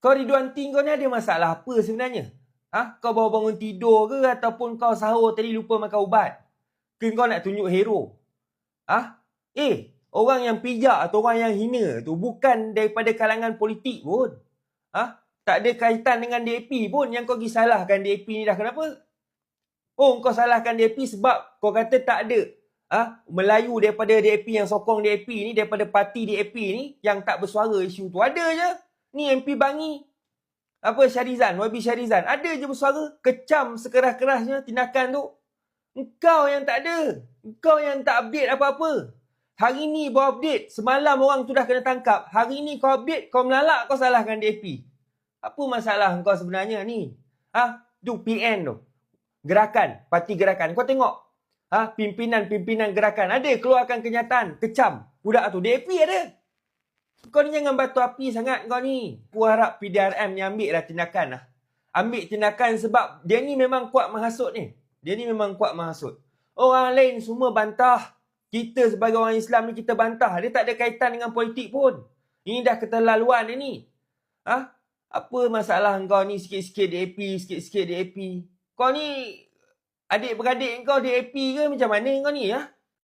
Kau Ridwan T kau ni ada masalah apa sebenarnya? Kau baru bangun tidur ke ataupun kau sahur tadi lupa makan ubat? Ke kau nak tunjuk hero? Orang yang pijak atau orang yang hina tu bukan daripada kalangan politik pun. Tak ada kaitan dengan DAP pun yang kau pergi salahkan DAP ni dah. Kenapa? Kau salahkan DAP sebab kau kata tak ada Melayu daripada DAP yang sokong DAP ni, daripada parti DAP ni yang tak bersuara isu tu. Ada je. Ni MP Bangi Syarizan, YB Syarizan, ada je bersuara, kecam sekeras-kerasnya tindakan tu. Engkau yang tak ada. Engkau yang tak update apa-apa. Hari ni baru update. Semalam orang tu dah kena tangkap. Hari ni kau update, kau melalak, kau salahkan DAP. Apa masalah kau sebenarnya ni? Tu PN tu. Gerakan, parti gerakan. Kau tengok. Pimpinan-pimpinan gerakan ada keluarkan kenyataan, kecam budak tu. DAP ada. Kau ni jangan batu api sangat kau ni. Aku harap PDRM ni ambil lah tindakan lah. Ambil tindakan sebab dia ni memang kuat menghasut ni. Dia ni memang kuat menghasut. Orang lain semua bantah. Kita sebagai orang Islam ni kita bantah. Dia tak ada kaitan dengan politik pun. Ini dah keterlaluan dia ni. Apa masalah kau ni sikit-sikit DAP, sikit-sikit DAP? Kau ni adik-beradik kau DAP ke macam mana kau ni?